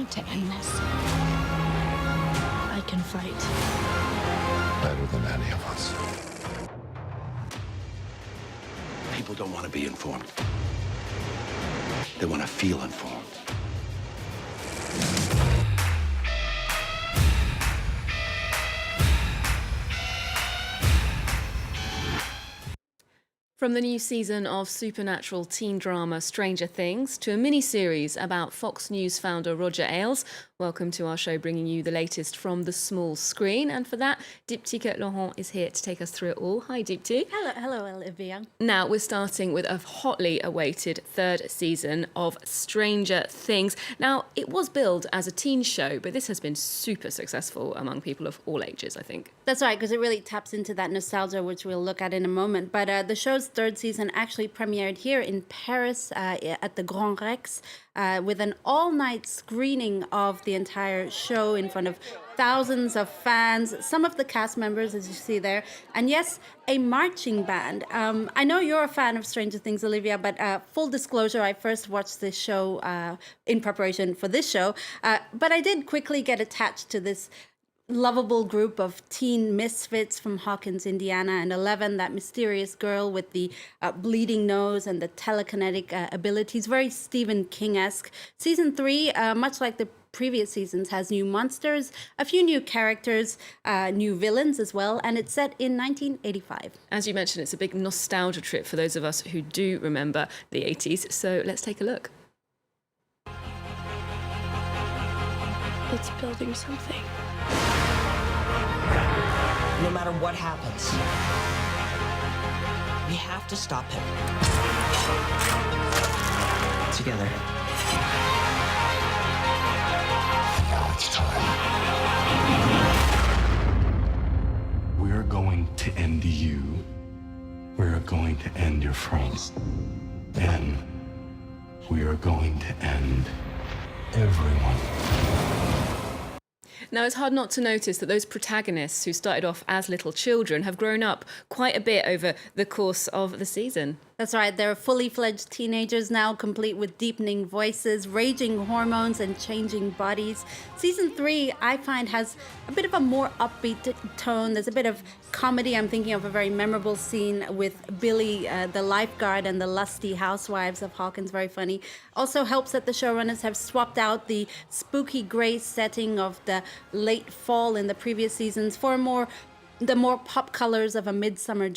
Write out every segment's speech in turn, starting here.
want to end this. I can fight. Better than any of us. People don't want to be informed. They want to feel informed. From the new season of supernatural teen drama Stranger Things to a mini-series about Fox News founder Roger Ailes, welcome to our show bringing you the latest from the small screen. And for that, Dheepthika Laurent is here to take us through it all. Hi, Deepthi. Hello, Olivia. Now, we're starting with a hotly awaited third season of Stranger Things. Now, it was billed as a teen show, but this has been super successful among people of all ages, I think. That's right, because it really taps into that nostalgia, which we'll look at in a moment. But the show's third season actually premiered here in Paris at the Grand Rex with an all-night screening of the entire show in front of thousands of fans, some of the cast members, as you see there, and yes, a marching band. I know you're a fan of Stranger Things, Olivia, but full disclosure, I first watched this show in preparation for this show, but I did quickly get attached to this lovable group of teen misfits from Hawkins, Indiana, and 11, that mysterious girl with the bleeding nose and the telekinetic abilities, very Stephen King-esque. Season 3, much like the previous seasons, has new monsters, a few new characters, new villains as well, and it's set in 1985. As you mentioned, it's a big nostalgia trip for those of us who do remember the 80s, so let's take a look. It's building something. No matter what happens, we have to stop him. Together. Now it's time. We're going to end you. We're going to end your friends. Then we are going to end everyone. Now, it's hard not to notice that those protagonists who started off as little children have grown up quite a bit over the course of the season. That's right, they're fully fledged teenagers now, complete with deepening voices, raging hormones, and changing bodies. Season 3, I find, has a bit of a more upbeat tone. There's a bit of comedy. I'm thinking of a very memorable scene with Billy, the lifeguard, and the lusty housewives of Hawkins. Very funny. Also helps that the showrunners have swapped out the spooky gray setting of the late fall in the previous seasons for the more pop colors of a midsummer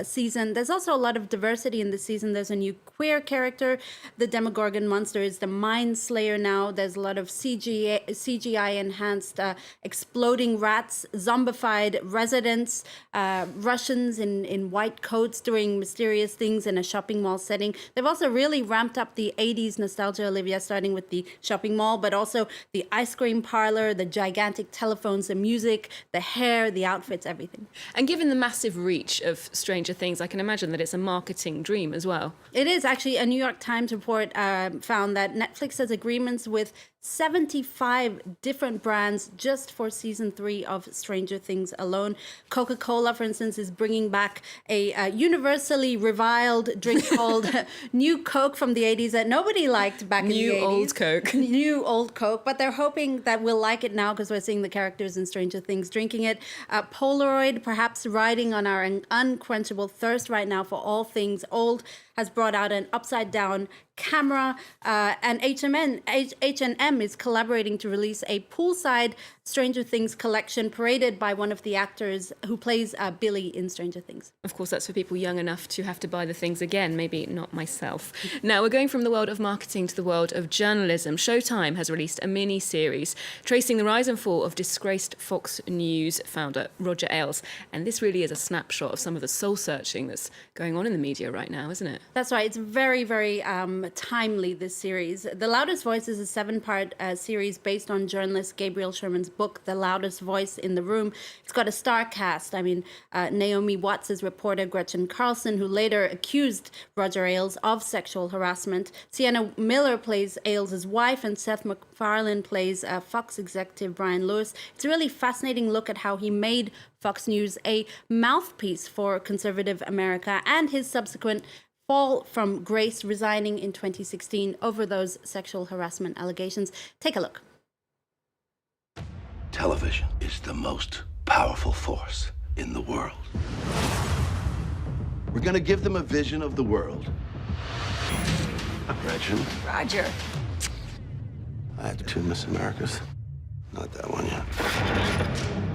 season. There's also a lot of diversity in this season. There's a new queer character. The Demogorgon monster is the Mind Slayer now. There's a lot of CGI enhanced exploding rats, zombified residents, Russians in white coats doing mysterious things in a shopping mall setting. They've also really ramped up the 80s nostalgia, Olivia, starting with the shopping mall, but also the ice cream parlor, the gigantic telephones, the music, the hair, the outfits, everything. And given the massive reach of Stranger Things, I can imagine that it's a marketing dream as well. It is. Actually, a New York Times report found that Netflix has agreements with 75 different brands just for season 3 of Stranger Things alone. Coca-Cola, for instance, is bringing back a universally reviled drink called New Coke from the 80s that nobody liked back in the 80s. New old Coke. New old Coke, but they're hoping that we'll like it now because we're seeing the characters in Stranger Things drinking it. Polaroid, perhaps riding on our unquenchable thirst right now for all things old, has brought out an upside-down camera, and H&M is collaborating to release a poolside Stranger Things collection paraded by one of the actors who plays Billy in Stranger Things. Of course, that's for people young enough to have to buy the things again, maybe not myself. Now, we're going from the world of marketing to the world of journalism. Showtime has released a mini-series tracing the rise and fall of disgraced Fox News founder Roger Ailes. And this really is a snapshot of some of the soul-searching that's going on in the media right now, isn't it? That's right. It's very, very timely, this series. The Loudest Voice is a 7-part series based on journalist Gabriel Sherman's book, The Loudest Voice in the Room. It's got a star cast. I mean, Naomi Watts is reporter Gretchen Carlson, who later accused Roger Ailes of sexual harassment. Sienna Miller plays Ailes' wife, and Seth MacFarlane plays Fox executive Brian Lewis. It's a really fascinating look at how he made Fox News a mouthpiece for conservative America and his subsequent fall from grace, resigning in 2016 over those sexual harassment allegations. Take a look. Television is the most powerful force in the world. We're gonna give them a vision of the world. Gretchen. Roger. I had 2 Miss Americas. Not that one yet.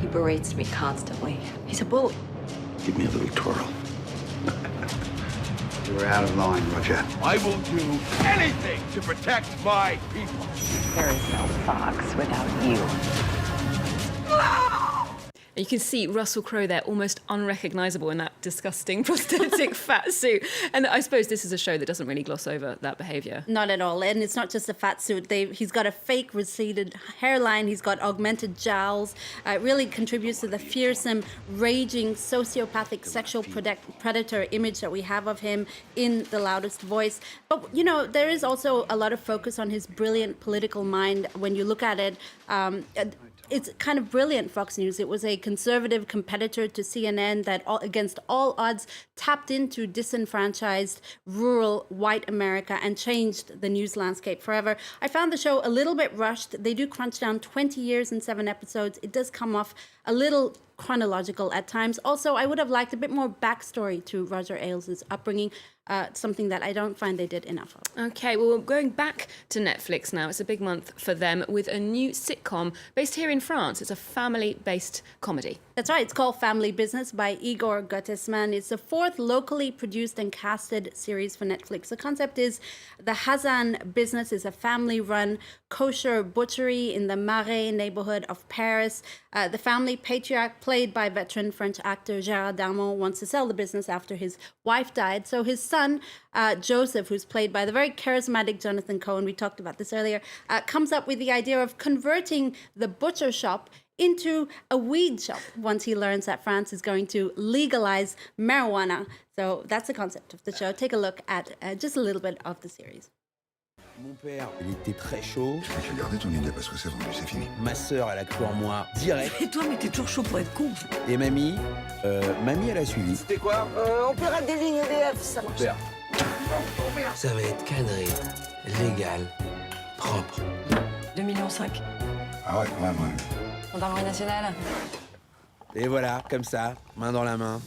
He berates me constantly. He's a bully. Give me a little twirl. You were out of line, Roger. I will do anything to protect my people. There is no Fox without you. You can see Russell Crowe there, almost unrecognisable in that disgusting prosthetic fat suit. And I suppose this is a show that doesn't really gloss over that behaviour. Not at all. And it's not just a fat suit. He's got a fake receded hairline. He's got augmented jowls. It really contributes to the fearsome, raging, sociopathic sexual predator image that we have of him in The Loudest Voice. But, you know, there is also a lot of focus on his brilliant political mind when you look at it. It's kind of brilliant, Fox News. It was a conservative competitor to CNN that, against all odds, tapped into disenfranchised, rural, white America and changed the news landscape forever. I found the show a little bit rushed. They do crunch down 20 years in 7 episodes. It does come off a little chronological at times. Also, I would have liked a bit more backstory to Roger Ailes' upbringing, something that I don't find they did enough of. Okay, well, we're going back to Netflix now. It's a big month for them with a new sitcom based here in France. It's a family-based comedy. That's right. It's called Family Business by Igor Gottesman. It's the 4th locally produced and casted series for Netflix. The concept is the Hazan business is a family-run kosher butchery in the Marais neighborhood of Paris. The family patriarch, played by veteran French actor Gérard Darmon, wants to sell the business after his wife died. So his son, Joseph, who's played by the very charismatic Jonathan Cohen, we talked about this earlier, comes up with the idea of converting the butcher shop into a weed shop once he learns that France is going to legalize marijuana. So that's the concept of the show. Take a look at just a little bit of the series. Mon père, il était très chaud. J'ai gardé ton idée parce que c'est vendu, c'est fini. Ma sœur, elle a cru en moi direct. Et toi, mais t'es toujours chaud pour être con. Et mamie, elle a suivi. C'était quoi? On paiera des lignes EDF, ça marche. Ça va être cadré, légal, propre. 2,5 millions. Ah ouais, quand même, ouais. Gendarmerie nationale. Et voilà, comme ça, main dans la main.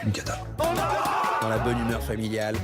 Une cata. Dans la bonne humeur familiale.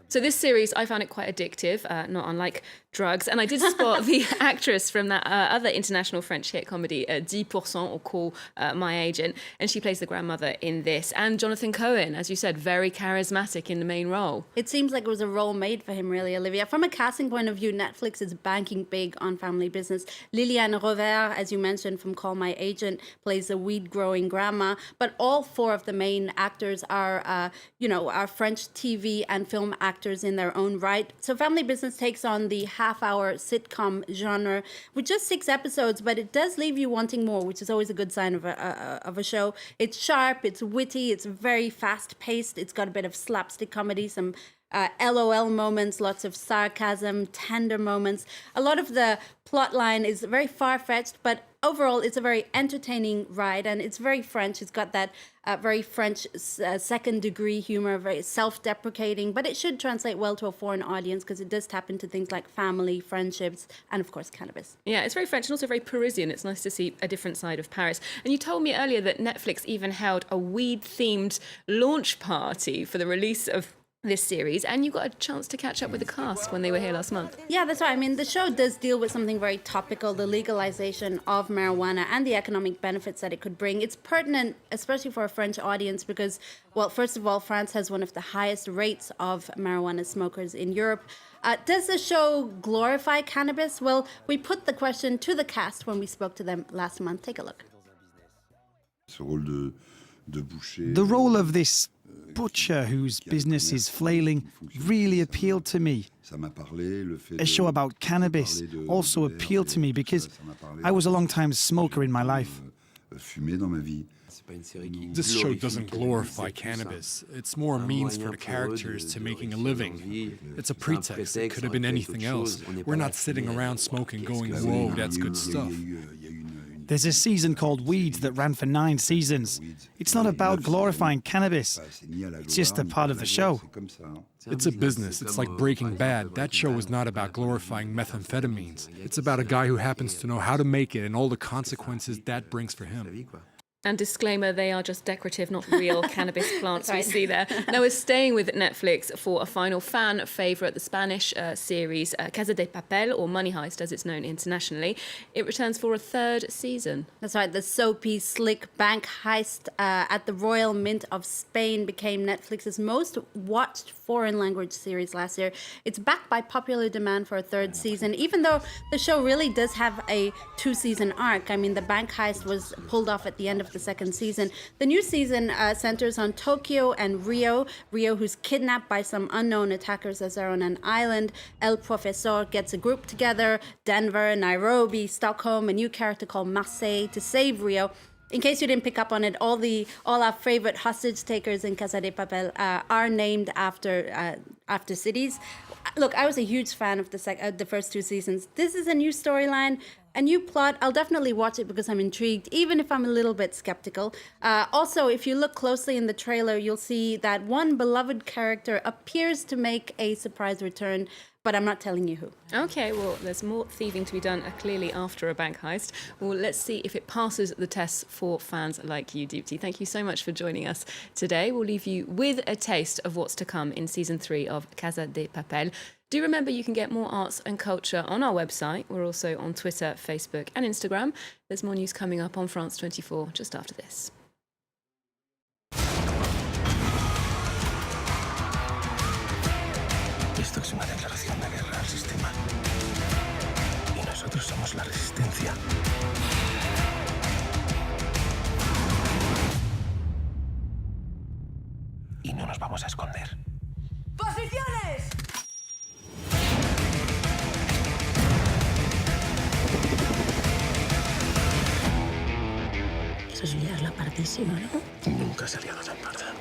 So this series, I found it quite addictive, not unlike drugs. And I did spot the actress from that other international French hit comedy, 10%, or Call My Agent. And she plays the grandmother in this. And Jonathan Cohen, as you said, very charismatic in the main role. It seems like it was a role made for him, really, Olivia. From a casting point of view, Netflix is banking big on Family Business. Liliane Rovert, as you mentioned, from Call My Agent, plays a weed-growing grandma. But all 4 of the main actors are, are French TV and film actors in their own right. So Family Business takes on the half-hour sitcom genre with just 6 episodes, but it does leave you wanting more, which is always a good sign of a show. It's sharp, it's witty, it's very fast-paced. It's got a bit of slapstick comedy, some LOL moments, lots of sarcasm, tender moments. A lot of the plot line is very far-fetched, but overall it's a very entertaining ride, and it's very French. It's got that very French second-degree humor, very self-deprecating, but it should translate well to a foreign audience because it does tap into things like family, friendships, and of course cannabis. Yeah, it's very French and also very Parisian. It's nice to see a different side of Paris. And you told me earlier that Netflix even held a weed-themed launch party for the release of this series, and you got a chance to catch up with the cast when they were here last month. Yeah, that's right. I mean, the show does deal with something very topical, the legalization of marijuana and the economic benefits that it could bring. It's pertinent, especially for a French audience, because, well, first of all, France has one of the highest rates of marijuana smokers in Europe. Does the show glorify cannabis? Well, we put the question to the cast when we spoke to them last month. Take a look. The role of this butcher whose business is flailing really appealed to me. A show about cannabis also appealed to me because I was a long-time smoker in my life. This show doesn't glorify cannabis. It's more a means for the characters to making a living. It's a pretext. It could have been anything else. We're not sitting around smoking going, whoa, that's good stuff. There's a season called Weeds that ran for 9 seasons. It's not about glorifying cannabis. It's just a part of the show. It's a business. It's like Breaking Bad. That show is not about glorifying methamphetamines. It's about a guy who happens to know how to make it and all the consequences that brings for him. And disclaimer, they are just decorative, not real cannabis plants we see there. Now we're staying with Netflix for a final fan favourite, the Spanish series Casa de Papel, or Money Heist as it's known internationally. It returns for a 3rd season. That's right, the soapy, slick bank heist at the Royal Mint of Spain became Netflix's most watched foreign language series last year. It's backed by popular demand for a 3rd season, even though the show really does have a 2-season arc. I mean, the bank heist was pulled off at the end of the 2nd season. The new season centers on Tokyo and Rio, who's kidnapped by some unknown attackers as they're on an island. El Profesor gets a group together, Denver, Nairobi, Stockholm, a new character called Marseille, to save Rio. In case you didn't pick up on it, all our favorite hostage takers in Casa de Papel are named after cities. Look, I was a huge fan of the first 2 seasons. This is a new storyline, a new plot. I'll definitely watch it because I'm intrigued, even if I'm a little bit skeptical. Also, if you look closely in the trailer, you'll see that one beloved character appears to make a surprise return, but I'm not telling you who. Okay, well, there's more thieving to be done clearly after a bank heist. Well, let's see if it passes the tests for fans like you, Dheepthi. Thank you so much for joining us today. We'll leave you with a taste of what's to come in season 3 of Casa de Papel. Do remember you can get more arts and culture on our website. We're also on Twitter, Facebook and Instagram. There's more news coming up on France 24 just after this. Esto es una declaración de guerra al sistema. Y nosotros somos la resistencia. Y no nos vamos a esconder. ¡Posiciones! Eso ya es la partísima, ¿no? Nunca se ha liado tan parda.